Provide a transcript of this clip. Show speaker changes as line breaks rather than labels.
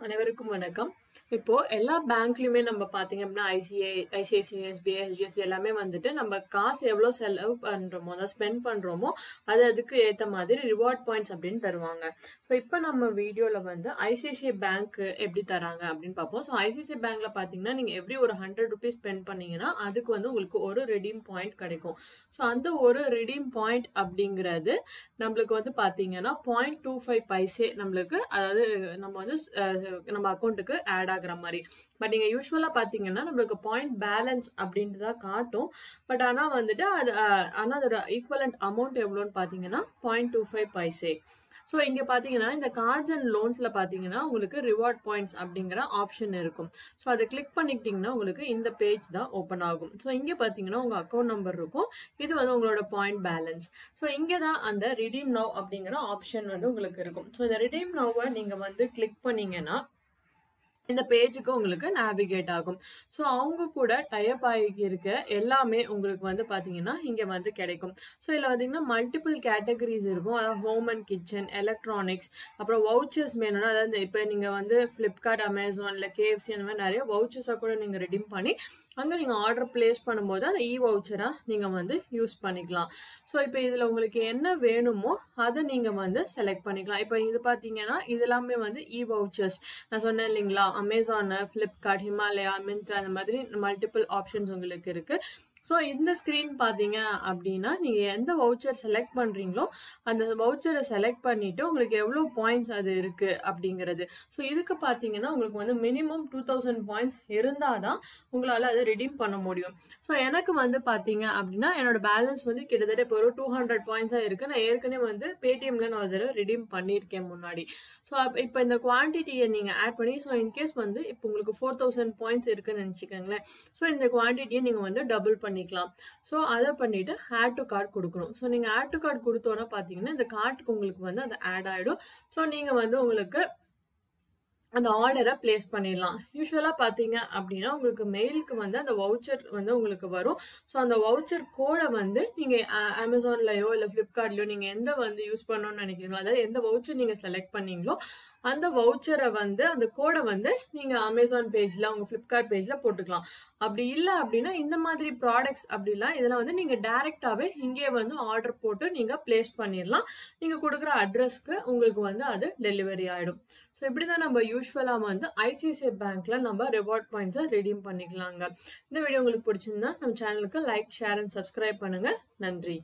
அனைவருக்கும் வணக்கம். இப்போ எல்லா பேங்க்லயுமே நம்ம பார்த்தீங்க அப்படின்னா, ஐசிஐசிஐ, எஸ்பிஐ, HDFC எல்லாமே வந்துட்டு நம்ம காசு எவ்வளோ செலவு பண்றோமோ, அதாவது ஸ்பெண்ட் பண்றோமோ, அதுக்கு ஏத்த மாதிரி ரிவார்ட் பாயிண்ட்ஸ் அப்படின்னு தருவாங்க. ஸோ இப்போ நம்ம வீடியோல வந்து ஐசிஐசிஐ பேங்க் எப்படி தராங்க அப்படின்னு பார்ப்போம். ஸோ ஐசிஐசிஐ பேங்க்ல பார்த்தீங்கன்னா, நீங்க எவ்ரி ஒரு ₹100 ஸ்பெண்ட் பண்ணீங்கன்னா, அதுக்கு வந்து உங்களுக்கு ஒரு ரிடீம் பாயிண்ட் கிடைக்கும். ஸோ அந்த ஒரு ரிடீம் பாயிண்ட் அப்படிங்கிறது நம்மளுக்கு வந்து பார்த்தீங்கன்னா 0.25 பைசே நம்மளுக்கு, அதாவது நம்ம வந்து நம்ம அக்கௌண்ட்டுக்கு ஆட் ஆகுற மாதிரி. பட் நீங்க யூஸ்வலா பாத்தீங்கன்னா நம்மளுக்கு பாயிண்ட் பேலன்ஸ் அப்படின்ட்டு தான் காட்டும். பட் ஆனா வந்துட்டு ஆனா அதோட ஈக்குவலண்ட் அமௌண்ட் எவ்வளோன்னு பாத்தீங்கன்னா 0.25 பைசே. ஸோ இங்க பாத்தீங்கன்னா இந்த கார்ட்ஸ் அண்ட் லோன்ஸ்ல பாத்தீங்கன்னா உங்களுக்கு ரிவார்ட் பாயிண்ட்ஸ் அப்படிங்கிற ஆப்ஷன் இருக்கும். ஸோ அதை கிளிக் பண்ணிக்கிட்டீங்கன்னா உங்களுக்கு இந்த பேஜ் தான் ஓப்பன் ஆகும். ஸோ இங்க பாத்தீங்கன்னா உங்க அக்கௌண்ட் நம்பர் இருக்கும். இது வந்து உங்களோட பாயிண்ட் பேலன்ஸ். ஸோ இங்கே தான் அந்த ரிடீம் நவ் அப்படிங்கிற ஆப்ஷன் வந்து உங்களுக்கு இருக்கும். ஸோ இந்த ரிடீம் நவ்வை நீங்க வந்து கிளிக் பண்ணீங்கன்னா இந்த பேஜுக்கு உங்களுக்கு நேவிகேட் ஆகும். ஸோ அவங்க கூட டைப் ஆகி இருக்க எல்லாமே உங்களுக்கு வந்து பார்த்தீங்கன்னா இங்கே வந்து கிடைக்கும். ஸோ இதில் பார்த்தீங்கன்னா மல்டிபிள் கேட்டகரிஸ் இருக்கும். அதாவது ஹோம் அண்ட் கிச்சன், எலக்ட்ரானிக்ஸ், அப்புறம் வவுச்சர்ஸ் வேணும்னா, அதாவது இப்போ நீங்கள் வந்து ஃப்ளிப்கார்ட், அமேசான் இல்லை KFC அந்த மாதிரி நிறைய வவுச்சர்ஸாக கூட நீங்கள் ரெடீம் பண்ணி அங்கே நீங்கள் ஆர்டர் பிளேஸ் பண்ணும்போது அந்த வவுச்சராக நீங்கள் வந்து யூஸ் பண்ணிக்கலாம். ஸோ இப்போ இதில் உங்களுக்கு என்ன வேணுமோ அதை நீங்கள் வந்து செலக்ட் பண்ணிக்கலாம். இப்போ இது பார்த்தீங்கன்னா இது எல்லாமே வந்து வவுச்சர்ஸ். நான் சொன்னேன் இல்லைங்களா, அமேசான், ஃப்ளிப்கார்ட், ஹிமாலயா, மிந்த்ரா அந்த மாதிரி மல்டிபிள் ஆப்ஷன்ஸ் உங்களுக்கு இருக்கு. ஸோ இந்த ஸ்க்ரீன் பார்த்தீங்க அப்படின்னா நீங்கள் எந்த வவுச்சர் செலக்ட் பண்ணுறீங்களோ அந்த வவுச்சரை செலக்ட் பண்ணிவிட்டு உங்களுக்கு எவ்வளோ பாயிண்ட்ஸ் அது இருக்குது அப்படிங்கிறது. ஸோ இதுக்கு பார்த்தீங்கன்னா உங்களுக்கு வந்து மினிமம் 2000 பாயிண்ட்ஸ் இருந்தால் தான் உங்களால் அதை ரிடீம் பண்ண முடியும். ஸோ எனக்கு வந்து பார்த்தீங்க அப்படின்னா என்னோட பேலன்ஸ் வந்து கிட்டத்தட்ட இப்போ ஒரு 200 பாயிண்ட்ஸாக இருக்குது. நான் ஏற்கனவே வந்து பேடிஎம்ல நான் அதில் ரிடீம் பண்ணியிருக்கேன் முன்னாடி. ஸோ இப்போ இந்த குவான்டிட்டியை நீங்கள் ஆட் பண்ணி, ஸோ இன்கேஸ் வந்து இப்போ உங்களுக்கு 4000 பாயிண்ட்ஸ் இருக்குன்னு நினச்சிக்கோங்களேன். ஸோ இந்த குவான்டிட்டியை நீங்கள் வந்து டபுள் பண்ணிக்கலாம். ஸோ அதை பண்ணிட்டு ஆட் டு கார்ட் கொடுக்கணும். ஸோ நீங்கள் ஆட் டு கார்ட் கொடுத்தோன்னா பார்த்தீங்கன்னா இந்த கார்ட்டுக்கு உங்களுக்கு வந்து அது ஆட் ஆகிடும். ஸோ நீங்கள் வந்து உங்களுக்கு அந்த ஆர்டரை பிளேஸ் பண்ணிடலாம். யூஸ்வலாக பார்த்தீங்க அப்படின்னா உங்களுக்கு மெயிலுக்கு வந்து அந்த வவுச்சர் வந்து உங்களுக்கு வரும். ஸோ அந்த வவுச்சர் கோடை வந்து நீங்கள் அமேசான்லையோ இல்லை ஃப்ளிப்கார்ட்லையோ நீங்கள் எந்த வந்து யூஸ் பண்ணணும்னு நினைக்கிறீங்களோ, அதாவது எந்த வவுச்சர் நீங்கள் செலக்ட் பண்ணீங்களோ அந்த வவுச்சரை வந்து அந்த கோடை வந்து நீங்கள் அமேசான் பேஜில் உங்கள் ஃப்ளிப்கார்ட் பேஜில் போட்டுக்கலாம். அப்படி இல்லை அப்படின்னா இந்த மாதிரி ப்ராடக்ட்ஸ் அப்படிலாம் இதெல்லாம் வந்து நீங்கள் டைரெக்டாகவே இங்கே வந்து ஆர்டர் போட்டு நீங்கள் பிளேஸ் பண்ணிடலாம். நீங்கள் கொடுக்குற அட்ரஸ்க்கு உங்களுக்கு வந்து அது டெலிவரி ஆகிடும். ஸோ இப்படி தான் நம்ம யூஸ்வலாக வந்து ஐசிஐசிஐ பேங்க்ல நம்ம ரிவார்ட் பாயிண்ட்ஸை ரிடீம் பண்ணிக்கலாங்க. இந்த வீடியோ உங்களுக்கு பிடிச்சிருந்தா நம்ம சேனலுக்கு லைக், ஷேர் அண்ட் சப்ஸ்கிரைப் பண்ணுங்க. நன்றி.